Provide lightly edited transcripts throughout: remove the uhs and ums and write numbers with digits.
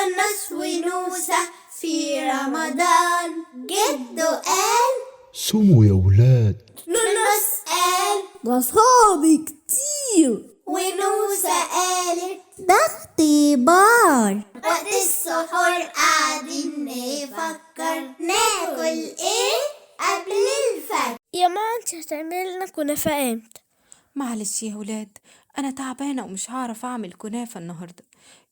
نونس ونوسة في رمضان جدو قال صوموا يا ولاد. نونس قال ده صعب كتير، ونوسة قالت ده اختبار. وقت السحور قاعدين نفكر ناكل ايه قبل الفجر. يا ماما انت هتعملي لنا كنافة امتى؟ معلش يا ولاد، انا تعبانه ومش هعرف اعمل كنافه النهارده.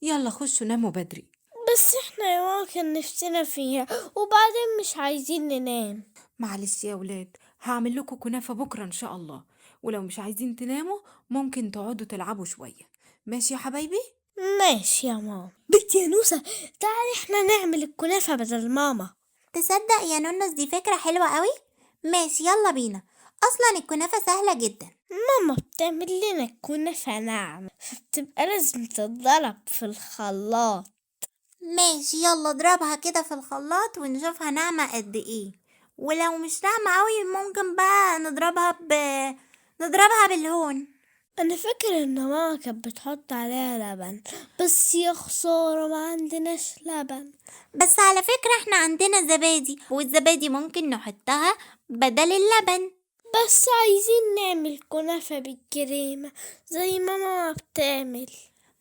يلا خشوا ناموا بدري. بس احنا يا ماما كان نفسنا فيها وبعدين مش عايزين ننام. معلش يا ولاد، هعمل لكم كنافه بكره ان شاء الله، ولو مش عايزين تناموا ممكن تقعدوا تلعبوا شويه. ماشي يا حبايبي؟ ماشي يا ماما. بنتي يا نوسة تعالي احنا نعمل الكنافة بدل ماما. تصدق يا نونس دي فكرة حلوة قوي. ماشي يلا بينا، اصلا الكنافة سهلة جدا. ماما بتعمل لنا الكنافة ناعمة فبتبقى لازم تتضرب في الخلاط. ماشي يلا اضربها كده في الخلاط ونشوفها ناعمة قد ايه، ولو مش ناعمة قوي ممكن بقى نضربها بالهون. انا فاكر ان ماما كانت بتحط عليها لبن، بس يا خسارة ما عندناش لبن. بس على فكرة احنا عندنا زبادي، والزبادي ممكن نحطها بدل اللبن. بس عايزين نعمل كنافة بالكريمة زي ماما بتعمل.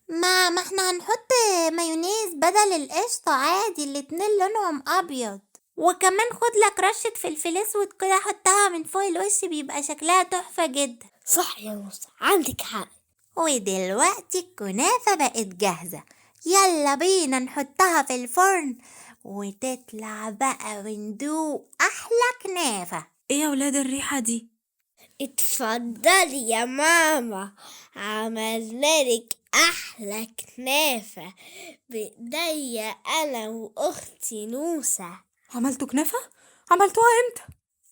ما احنا هنحط مايونيز بدل القشطة عادي، الاتنين لونهم ابيض. وكمان خد لك رشة فلفل اسود كده حطها من فوق الوش بيبقى شكلها تحفة جدا. صح يا موسى عندك حق. ودلوقتي الكنافة بقت جاهزة، يلا بينا نحطها في الفرن وتطلع بقى وندوق احلى كنافة. ايه يا ولاد الريحه دي؟ اتفضلي يا ماما، عملنالك احلى كنافة بايديا انا واختي نوسة. عملتوا كنافه؟ عملتوها امتى؟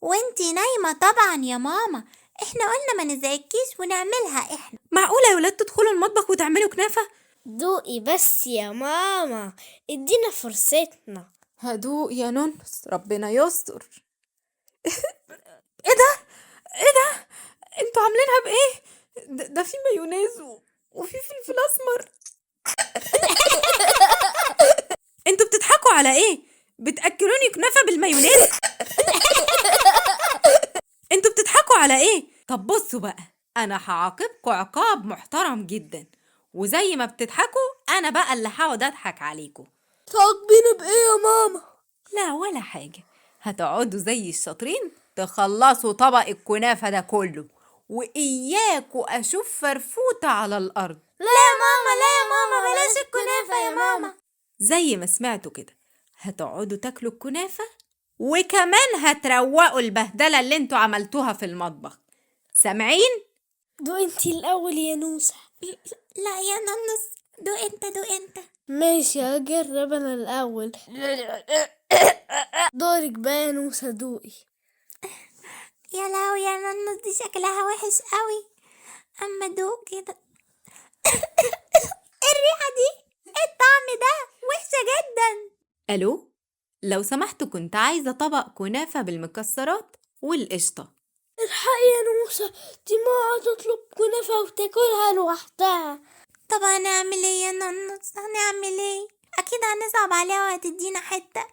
وانتي نايمة طبعا يا ماما، احنا قلنا ما نزعجكيش ونعملها احنا. معقوله يا ولاد تدخلوا المطبخ وتعملوا كنافه؟ دوقي بس يا ماما، ادينا فرصتنا. هدوء يا نونس، ربنا يستر. ايه ده؟ ايه ده؟ انتوا عاملينها بايه؟ ده في مايونيز وفي فلفل اسمر. انتوا بتضحكوا على ايه؟ بتاكلوني كنافه بالمايونيز؟ انتوا بتضحكوا على ايه؟ طب بصوا بقى، انا هعاقبكوا عقاب محترم جدا، وزي ما بتضحكوا انا بقى اللي هقعد اضحك عليكم. تعاقبينا بايه يا ماما؟ لا ولا حاجة، هتقعدوا زي الشاطرين تخلصوا طبق الكنافة ده كله، وإياكوا أشوف فرفوتة على الأرض. لا يا ماما، لا يا ماما، بلاش الكنافة يا ماما. زي ما سمعتوا كده، هتقعدوا تاكلوا الكنافة وكمان هتروقوا البهدلة اللي انتوا عملتوها في المطبخ. سامعين؟ دوق انتي الاول يا نوسة. لا يا نونس، دوق انت دوق انت. ماشي هجرب انا الاول. دورك بقى يا نوسة دوقي. يا لهوي يا نونس دي شكلها وحش قوي، اما دوق كده. ايه الريحة دي؟ ايه الطعم ده؟ وحشة جدا. ألو؟ لو سمحتوا كنت عايزة طبق كنافة بالمكسرات والقشطة. الحقي يا نوسة، دي ماما تطلب كنافة وتاكلها لوحدها. طب هنعمل ايه يا نونس؟ هنعمل ايه؟ اكيد هنصعب عليها وهتدينا حتة.